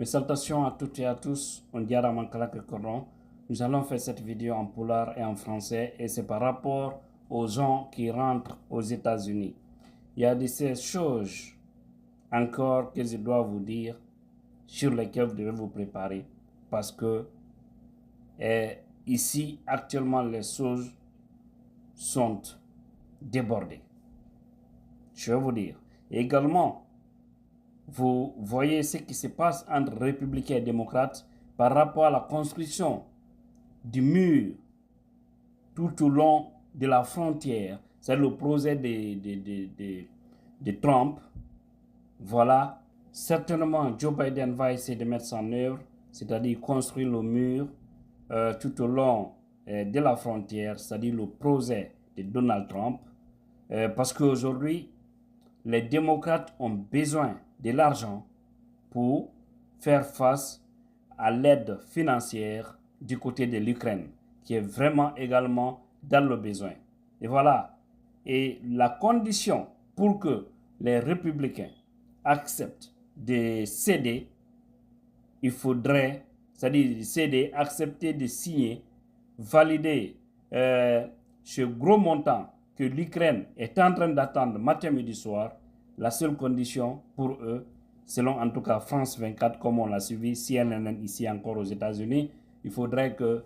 Mes salutations à toutes et à tous. On dirait à Mankalak Cordon. Nous allons faire cette vidéo en polar et en français et c'est par rapport aux gens qui rentrent aux États-Unis. Il y a de ces choses encore que je dois vous dire sur lesquelles vous devez vous préparer parce que ici actuellement les choses sont débordées. Je vais vous dire. Et également, vous voyez ce qui se passe entre républicains et démocrates par rapport à la construction du mur tout au long de la frontière. C'est le projet de Trump. Voilà. Certainement, Joe Biden va essayer de mettre ça en œuvre, c'est-à-dire construire le mur tout au long de la frontière, c'est-à-dire le projet de Donald Trump. Parce qu'aujourd'hui, les démocrates ont besoin de l'argent pour faire face à l'aide financière du côté de l'Ukraine, qui est vraiment également dans le besoin. Et voilà. Et la condition pour que les républicains acceptent de céder, il faudrait, c'est-à-dire céder, accepter de signer, valider ce gros montant que l'Ukraine est en train d'attendre matin, midi, soir. La seule condition pour eux, selon en tout cas France 24, comme on l'a suivi, CNN ici encore aux États-Unis, il faudrait que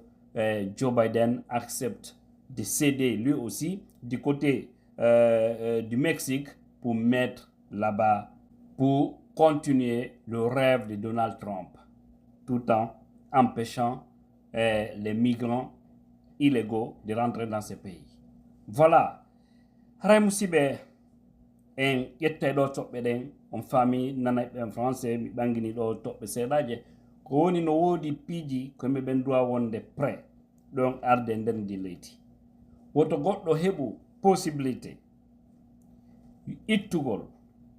Joe Biden accepte de céder lui aussi du côté du Mexique pour mettre là-bas, pour continuer le rêve de Donald Trump, tout en empêchant les migrants illégaux de rentrer dans ce pays. Voilà. Haray musibe en yette ɗo toɓɓe ɗen on faami nanaɓe en français mi ɓangini ɗo toɓɓe seeɗaje ko woni no woodi piiji ko yimɓe ɓen duwa wonde prêt ɗon arde nder ndi leydi woto goɗɗo heɓu possibilité ittugol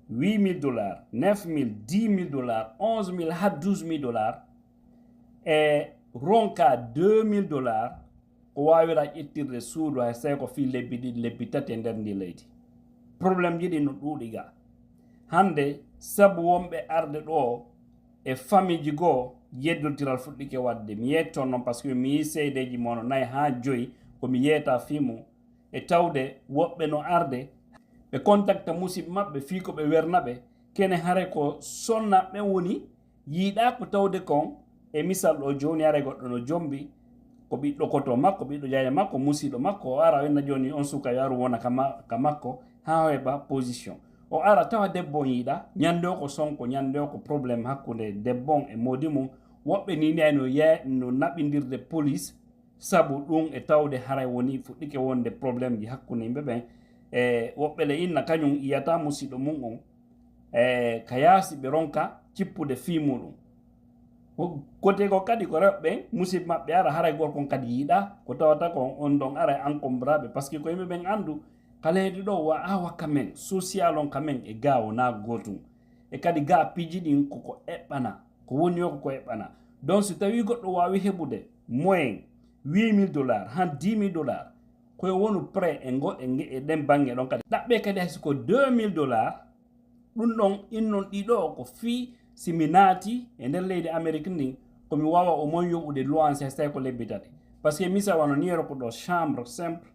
8 000 $, 9 000, 10 000 $, 11 000 ha 12 000 $ e ronka 2 000 $, ko wawira ƴettirde suudu hay tawi ko fi lebbi ɗiɗi lebbi tati e nder ndi leydi. Probléme jiɗi no ɗuuɗi ga hande sabu wonɓe arde ɗo e famille ji goo yeddotiral fuɗɗike wadde mi yetton noon par ce que mi yi seydeji mono 4 ha 5 komi yeeta fimu e tawde woɓɓe no arde ɓe contacta musidɓe maɓɓe fii ko ɓe wernaɓe kene haare ko sonnaɓe woni yiiɗa ko tawde kon e misal ɗo joni are goɗɗo no jombi ko ɓiɗɗo koto makko ɓiɗɗo jaya makko musiɗɗo makko o ara wenna joni on suka yo aru wona ka makko ha heɓa position o ara tawa debbo on yiiɗa ñande o ko sonko ñande o ko probléme hakkude debbo on e modi mum woɓɓe nini ay no naɓidirde police sabu ɗum e tawde haray woni fuɗɗike wonde probléme ji hakkude yimɓe ɓen e woɓɓe le inna kañum yiyata musiɗɗo mum on ka yaasi ɓe ronka cippude fii muɗum côté ko kadi ko rewɓe ɓen musidɓe maɓɓe ara haray gorkon kadi yiiɗa ko tawata ko on ɗon ara encombraɓe par ce que ko yimɓe ɓen andu kala heedi ɗo wa awa kamen social on kamen e ga wona gotum e kadi ga piiji ɗin koko eɓɓana ko woni o koko eɓɓana donc so tawi goɗɗo wawi heɓude moyen 8 000 $, han 10 000 $, koye wonu prêt e ɗen banggue ɗon kadi ɗaɓɓe kadi haysiko 2 000 $, ɗum ɗon innon ɗiɗo ko fii simi naati e nder leydi amérique ndin komi wawa o mon yoɓude loance hay tawi ko lebbi tati par ce que misal wano niyero ko ɗo chambre simple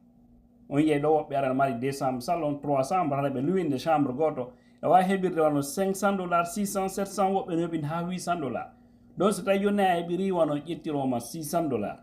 on yiyay ɗo woɓɓe arana mari 200 salon 300 hara ɓe luwinde chambre goto e wawi heɓirde wano 500 $, 600, 700 woɓɓe no heɓin ha 800 $. donc so tawi joni a heɓiri wano ƴettiroma 600 $,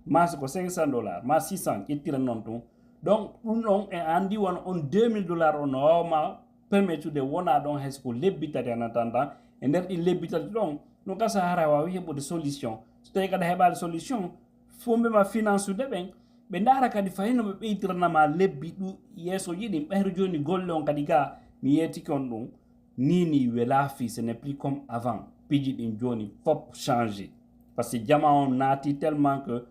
ma siko 500 $, ma 600 ƴettiran noon tun donc ɗum ɗon e andi wano on 2 000 $ on no wawma permettude wona ɗon haysiko lebbi tati en attendant e nder ɗi lebbi tati ɗon no gasa hara wawi heɓude solution so tawi kadi heɓade solution fombema finance ude ɓen ɓe ndaara kadi fayino ɓe ɓeytiranama lebbi yeeso jiɗi ɓayro joni golle on kadi ga mi yeetiki on ɗum nini welaafi ce n'est plus comme avant piiji ɗin joni fop changé par ce que jama on naati tellement que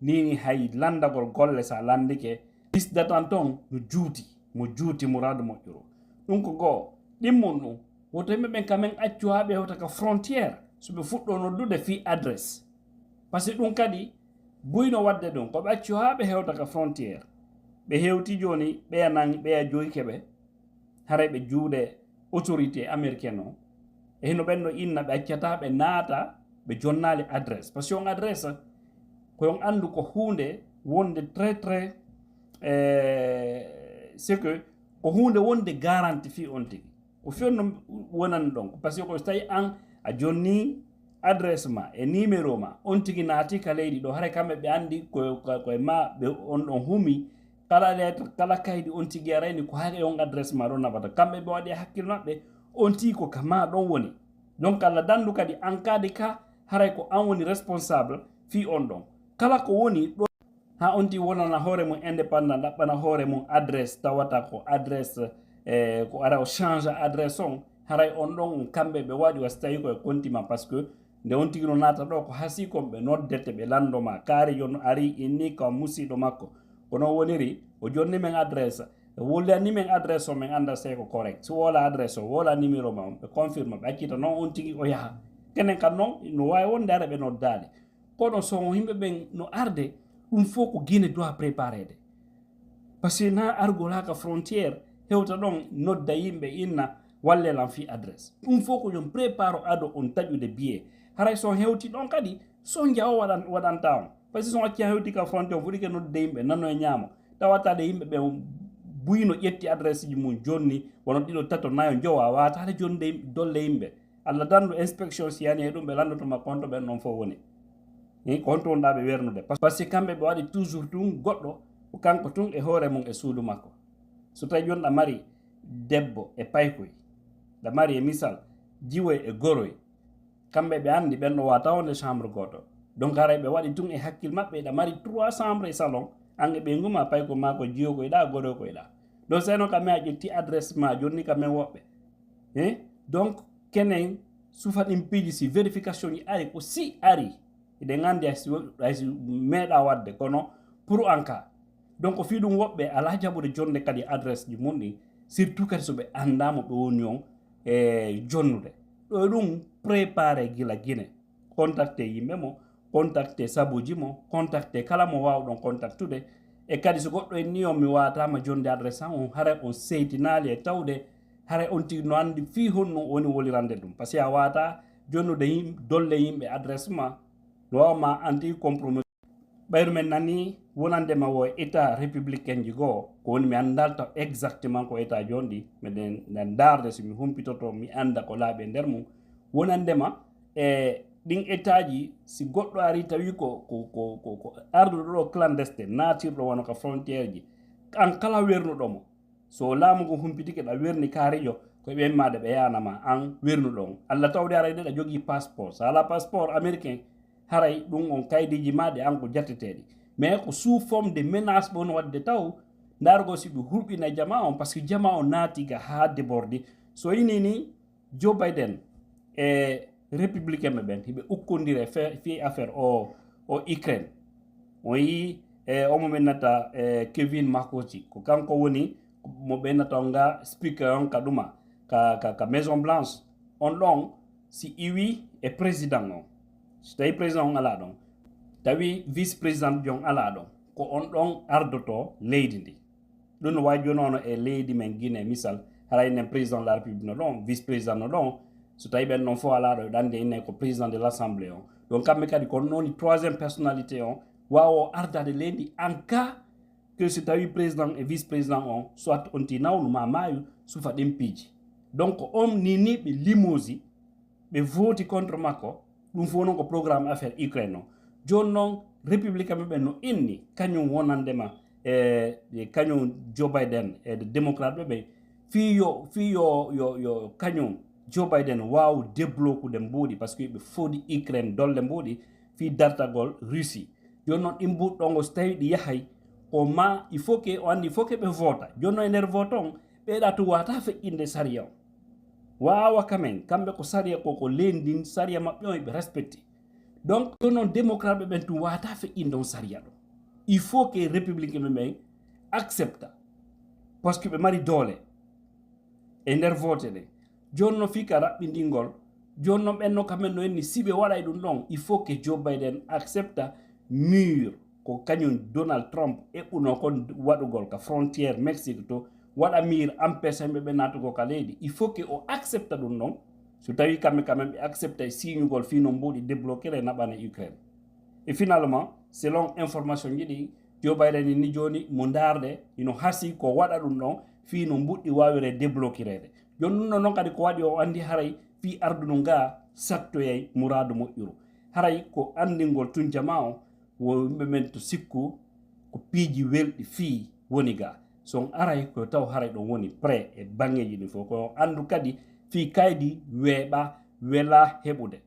nini hay landagol golle sa landike liste d'attente on no juuti mo juuti mouradu moƴƴoro ɗum ko goo ɗimmon ɗum woto yimɓe ɓen kamen accu ha ɓe hewta ka frontiére so ɓe fuɗɗo noddude fi adresse par ce que ɗum kadi buyno wadde ɗum koɓe accu ha ɓe hewta ka frontiére ɓe hewti joni ɓeya joyi keɓe haray ɓe juuɗe autorité américaine o e hino ɓen no inna ɓe accata ɓe naata ɓe jonnali adresse par ce que on adresse ko on andu ko hunde wonde très très c'est que ko hunde wonde garanti fi on tigi ko fionno wonani ɗon par ce que ko so tawi an a jonni adresse ma e numéro ma on tigi naati ka leydi ɗo hara kamɓe ɓe andi koye ma ɓe on ɗon humi kala lettre kala kaydi on tigi arayni ko haɗe on adresse ma ɗon nabata kamɓe ɓe waɗi hakkille maɓɓe on tigi ko kama ɗon woni donc Allah dandu kadi an kadi ka haray ko an woni responsable fi on ɗon kala ko woni ɗo ha on tigi wonana hoore mum indépendant ɗaɓɓana hoore mum adresse tawata ko adresse ko ara o change adresse on haray on ɗon kamɓe ɓe waɗi wasi tawi koye kontima par ce que nde on tigi no naata ɗo ko hasi kon ɓe noddete ɓe landoma kaari yon ari inni ka musiɗo makko kono woniri o jonni men adresse wollani men adresse o min anda sey ko correct so wola adresse o wola numéro ma ɓe confirme ɓe accita noon on tigi o yaha kenen kam noon no wawi wonde ara ɓe noddali kono so yimɓe ɓen no arde ɗum fof ko guine doit préparede par ce que na argol haka frontiére hewta ɗon nodda yimɓe inna wallelan fi adresse ɗum fof ko yon prépare o ado on taƴude billet haray son hewti ɗon kadi son jawo waɗanta on par ce que son acci ha hewti ka frontiére o fuɗike noddude yimɓe nanno e ñaamo tawatade yimɓe ɓe buyno ƴetti adresse ji mum jonni wono ɗiɗo tato nayo jowa watade jonde dolle yimɓe Allah dandu inspection si yani e ɗum ɓe landotoma compte ɓen ɗon fof woni compte wonɗaɓe wernude par ce que kamɓe ɓe waɗi toujours tun goɗɗo ko kanko tun e hoore mum e suudu makko so tawi joni ɗa mari debbo e paykoy ɗa mari e misal jiwoy e goroy kamɓe ɓe andi ɓen ɗo wata wonde chambre goto donc haray ɓe waɗi tun e hakkille maɓɓe ɗa mari 3 chambre e salon ange ɓe guma payko ma ko jiyo koyɗa goroy koyɗa donc seno kamen a ƴetti adresse ma jonni kamen woɓɓe donc kenen sufaɗin piiji si vérification ji ari ko si ari eɗen gandi haysi meeɗa wadde kono pour en cas donc fi ɗum woɓɓe ala jaɓude jonde kadi adresse ji mum ɗi surtout kadi soɓe andama ɓe woni on e jonnude ɗo ɗum préparé gila guine contacté yimɓe mo contacté sabuji mo contacté kala mo wawɗon contactude e kadi so goɗɗo en ni on mi watama jonde adresse han on haray on seytinali e tawde haray on tigi no andi fi honno woni wolirande ɗum par ce que a wata jonnude dolle yimɓe adresse ma no wawma anti compromis ɓayru men nani wonandema wo état républicain ji goo ko woni mi andalta exactement ko état jonɗi miɗen darde somi humpitoto mi anda ko laaɓi e nder mum wonandema e ɗin état ji si goɗɗo ari tawi ko arduɗo ɗo clandestin natirɗo wona ko frontiére ji an kala wernuɗomo so laamu ngu humpitike ɗa werni kaarijo koye ɓemmade ɓe yanama an wernuɗon Allah tawde aray ɗe ɗa jogui passeport so ala passeport américain haray ɗum on kaydiji maɗe an ko jatteteɗi mais ko sous forme de menace ɓon wadde taw dargo si ɓe hurɓina jama on par ce que jama on naatiga ha déborde so yini ni Joe Biden e républicain ɓe ɓen hiɓe ukkodire fi affaire o Ukraine o yi omo ɓennata Kevin McCarthy ko kanko woni mo ɓennata on ga speaker on ka ɗuma ka maison blanche on ɗon si iwi e président on so tawi président on ala ɗon tawi vice président jon ala ɗon ko on ɗon ardoto leydi ndi ɗum no wawi joni ono e leydi men Guinée misal haraynen président de la république no ɗon vice président no ɗon so tawi ɓen noon fof ala ɗo ɗande inne ko président de l' assemblée on donc kamɓe kadi ko noon troisiéme personnalité on wawo ardade leydi en cas que so tawi président e vice président on soit on ti nawnu ma maayu sufa ɗin piiji donc on ni ɓe limosi ɓe voti contre makko ɗum fof noon ko programme affaire Ukraine o joni noon républicain ɓe no inni kañum wonandema kañum Joe Biden e démocrate ɓe yo kañum Joe Biden waw débloquede mbuuɗi par ce que ɓe foodi Ukraine dolle mbuuɗi fi dartagol Russie joni noon ɗin mbuɗɗongo so tawi ɗi yahay o ma il faut que o andi il faut que ɓe vota joni noon e nder vote on ɓeeɗa to wata feƴƴinde saria o wawa kamen kamɓe ko saria ko lendin saria maɓɓe on ɓe respecté donc joni noon démocrate ɓe ɓen tum wata feƴƴinde on saria ɗo il faut que républicain ɓe ɓen accepta par ce que ɓe mari doole e nder vote ɗe joni no fika raɓɓinɗingol joni noon ɓenno kamen no enni si ɓe waɗay ɗum ɗon il faut que Joe Biden accepta mur ko kañum Donald Trump eɓɓuno kon waɗugol ka frontiére Mexique to waɗa mur empêche yimɓe ɓe natugo ka leydi il faut que o accepta ɗum ɗon So tawi kamɓe quand même ɓe accepte signugol fino mbuɗi débloquer naɓana Ukraine. Et finalement selon information jiɗi Joe Biden ni joni mo darde ino hasi ko waɗa ɗum ɗon fino mbuɗɗi wawire débloquirede. Joni ɗum ɗon noon kadi ko waɗi o andi haray fi arduno nga sattoyay mouradu moƴƴuru. Haray ko andingol tun jama o wo yimɓe men to sikku ko piiji welɗi fi woni ga. So aray ko taw haray ɗon woni prêt e bangeji ɗi fof ko andu kadi fi kaydi weeɓa wela heɓude.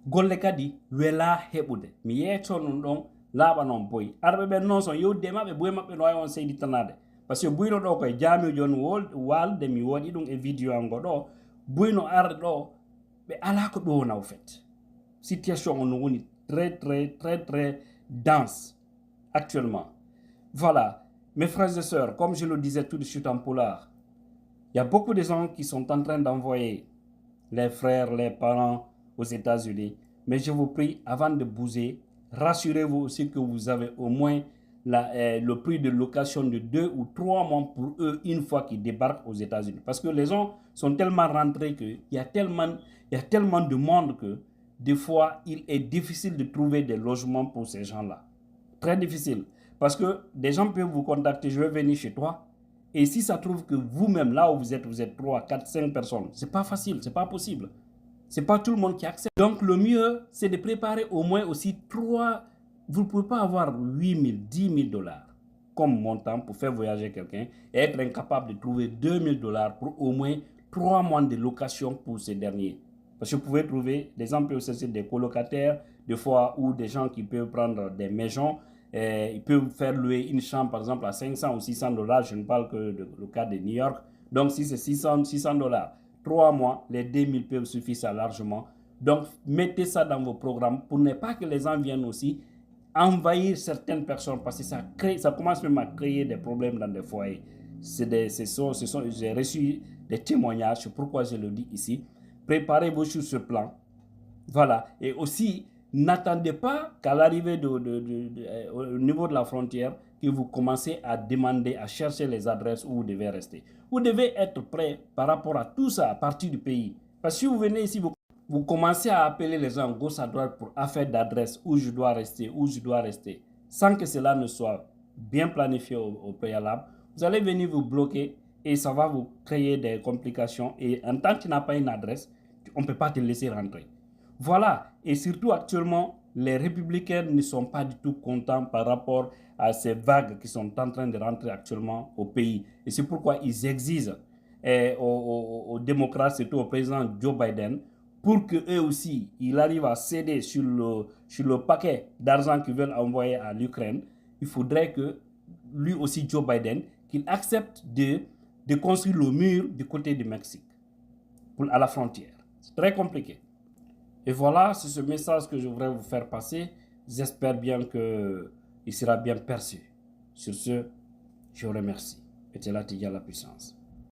Golle kadi wela heɓude. Mi yeeto ɗum ɗon laaɓa noon boyi. Arɓe ɓen noon son yewde maɓɓe boye maɓɓe no wawi on seyditanade. Par ce que buyno ɗo koye jaamijo on walde mi waɗi ɗum e vidéo ango ɗo buyno arde ɗo ɓe ala ko ɗowna au fait. Situation on woni très dense actuellement. Voilà, mes frères et sœurs, comme je le disais tout de suite en poulard, il y a beaucoup de gens qui sont en train d'envoyer les frères, les parents aux États-Unis. Mais je vous prie, avant de bouger, rassurez-vous aussi que vous avez au moins le prix de location de 2 ou 3 mois pour eux une fois qu'ils débarquent aux États-Unis. Parce que les gens sont tellement rentrés qu'il y a tellement de monde que des fois, il est difficile de trouver des logements pour ces gens-là. Très difficile. Parce que des gens peuvent vous contacter, je vais venir chez toi. Et si ça trouve que vous-même, là où vous êtes 3, 4, 5 personnes, c'est pas facile, c'est pas possible. C'est pas tout le monde qui accepte. Donc le mieux, c'est de préparer au moins aussi 3. Vous ne pouvez pas avoir 8 000, 10 000 dollars comme montant pour faire voyager quelqu'un et être incapable de trouver 2 000 dollars pour au moins 3 mois de location pour ces derniers. Parce que vous pouvez trouver des gens peuvent chercher des colocataires, des fois, ou des gens qui peuvent prendre des maisons. Ils peuvent faire louer une chambre, par exemple, à 500 ou 600 dollars. Je ne parle que du cas de New York. Donc, si c'est 600 dollars, 3 mois, les 2 000 peuvent suffire ça largement. Donc, mettez ça dans vos programmes pour ne pas que les gens viennent aussi envahir certaines personnes parce que ça commence même à créer des problèmes dans des foyers. J'ai reçu des témoignages, c'est pourquoi je le dis ici. Préparez-vous sur ce plan. Voilà. Et aussi, n'attendez pas qu'à l'arrivée au niveau de la frontière, que vous commencez à demander, à chercher les adresses où vous devez rester. Vous devez être prêt par rapport à tout ça à partir du pays. Parce que si vous venez ici, vous commencez à appeler les gens gauche à droite pour affaire d'adresse, où je dois rester, sans que cela ne soit bien planifié au préalable, vous allez venir vous bloquer et ça va vous créer des complications. Et en tant que tu n'as pas une adresse, on ne peut pas te laisser rentrer. Voilà. Et surtout actuellement, les républicains ne sont pas du tout contents par rapport à ces vagues qui sont en train de rentrer actuellement au pays. Et c'est pourquoi ils exigent aux démocrates, surtout au président Joe Biden, pour qu'eux aussi, ils arrivent à céder sur le paquet d'argent qu'ils veulent envoyer à l'Ukraine. Il faudrait que lui aussi, Joe Biden, qu'il accepte de construire le mur du côté du Mexique, à la frontière. C'est très compliqué. Et voilà, c'est ce message que je voudrais vous faire passer. J'espère bien qu'il sera bien perçu. Sur ce, je vous remercie. Et c'est là qu'il y a la puissance.